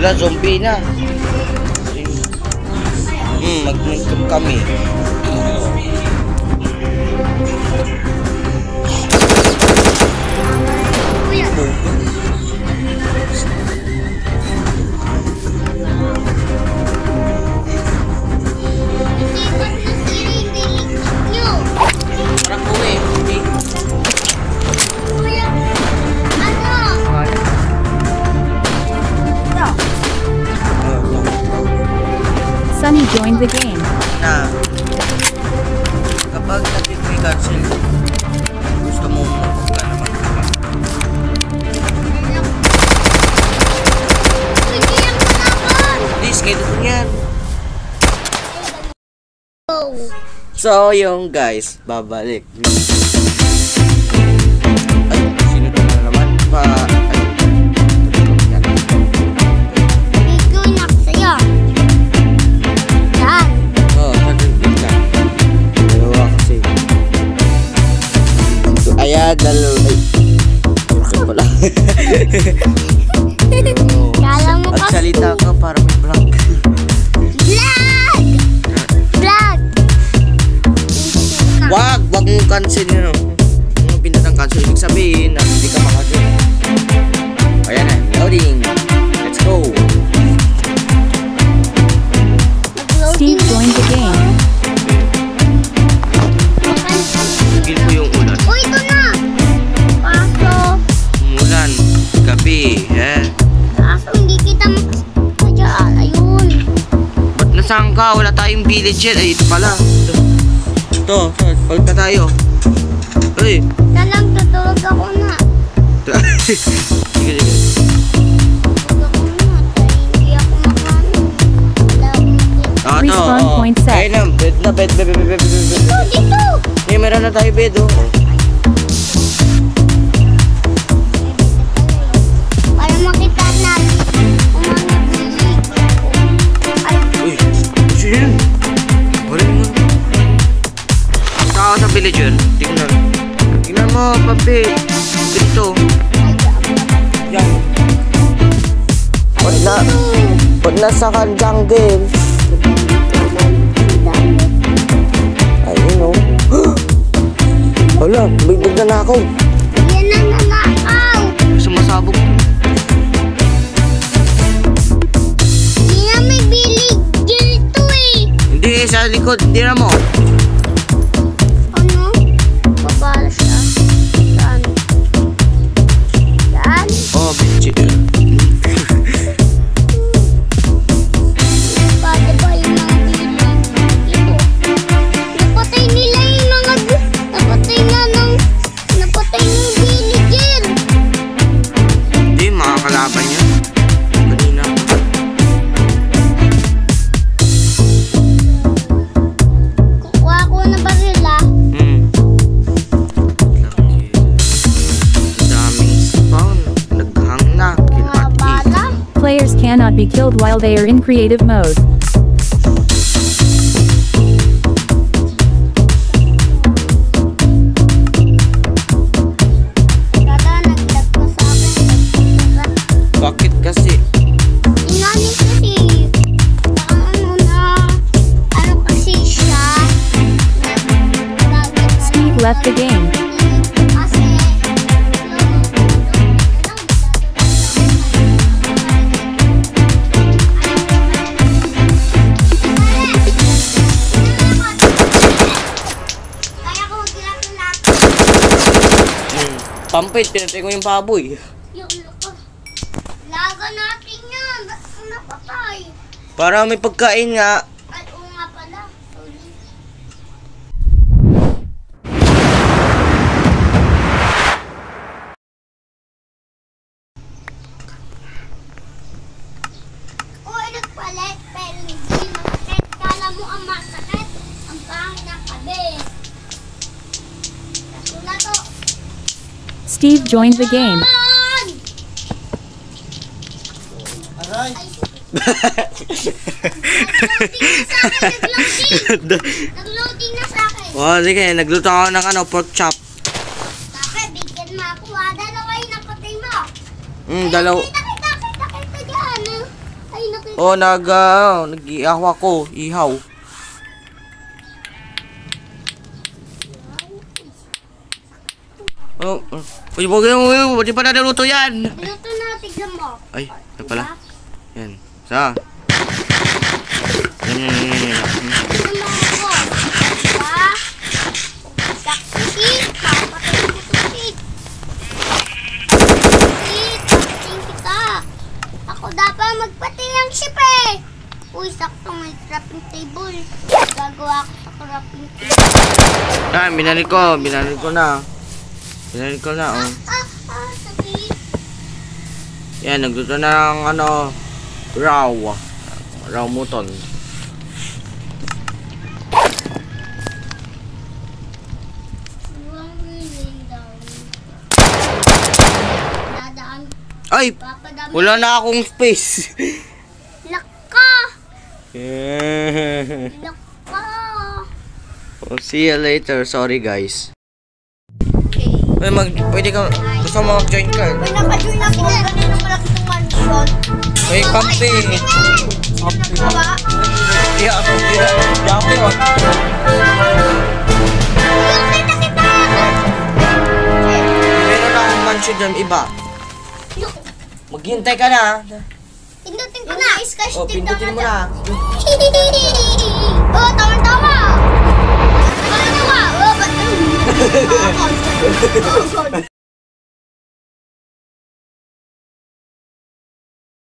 Wala, zombie na. Mag-nagkam kami. Sunny joined the game. Na kapag nag-free cancel, gusto mo magpunta naman. Please, kayo dito yan. So, yung guys, babalik. Ay, sino na naman? Ayan, bakit pala? Magsalita ka para may vlog. Wag mong cancel yun. Kung pinatang cancel, ibig sabihin na hindi ka makasin. Ayan na, loading. Let's go. Steve joined the game. Tigil ko yung ulan. Uy, ito na! Paso. Umulan. Gabi, Paso, hindi kita makasya. Ayun. Ba't nasaan ka? Wala tayong village yet. Ay, ito pala. Ito, pag na tayo. Uy. Talang, tutulog ako na. Sige. Tutulog ako na. Hindi ako makano. Wala akong makita. Respawn point set. Ayun na, bed na, bed. Dito! Eh, meron na tayo bed, oh. Para makita natin kung ano bili. Ay, Uy, sino yun? Wala naman. Punta ako sa villager. Tingnan mo, papi. Ganito. Yan. Pag nasa ka jungle. Ayun, oh. Wala, bigdag na ako. yan ang nanakaw. Sumasabog. Hindi na may bilig dito eh. Hindi, sa likod. Hindi na mo. Ano? Babala siya. Saan? Saan? Oh, bitch. Pwede ba yung mga bilig? Ito. Napatay nila yung mga... Napatay ng villager. Hindi, makakalaban yun. Kanina. Kukuha ko na barila. Daming spawn. Naghang na. Kill Mga at bala. Players cannot be killed while they are in creative mode. Tata, naglag ko sa akin. Bakit kasi? Inanin kasi. Ano kasi siya. Steve left the game. Kasi. Kaya ko maglalat. Pampit, pinatay ko yung baboy. Yung laga natin yan. Ba't ko napatay? Para may pagkain nga. Ay, oo nga pala. Sorry. Uy, nagpalit. Pero hindi masakit. Kala mo ang masakit. Ang pangit ng kabe. Ito na to. Steve joined the game. Yan! Aray! Nag-loading na sa akin. Oh, sige, nagluto ako ng pork chop. Bakit? Bigyan mo ako. Dalawa yung napatay mo. Dalaw. Kita dyan. Oh, nag-ihaw ako. Ihaw. Oh, uy, di pa naluto yan. Luto na, tignan mo. Ay, yan pala. Yan. Sa. Yan. Tignan mo ako. Diba? Saksi, papatayin ko to, Sid. Sid, papatayin kita. Ako dapat magpatiyang ship eh. Uy, sakto may crafting table. Gagawa ako sa crafting table. Ah, binalik ko na. Binalik ko na, oh. Sakit. Yan, nagluto na ng raw muton. Iwang reeling daw. Dadaan. Ay, Papadami. wala na akong space. Laka! Yeah. Laka! Oh, see you later. Sorry, guys. Okay. Pwede ka, gusto mo mag-join ka? May naka-join ako. Ganun malaki ng mansion. May kampi. Baba. Hindi ako. Ayun, kita! Meron na akong mansion dyan, iba. Maghintay ka na. Pindutin ko na. Oh, pindutin mo na. Oh, tama-tama. Tama-tama. Oh, ba't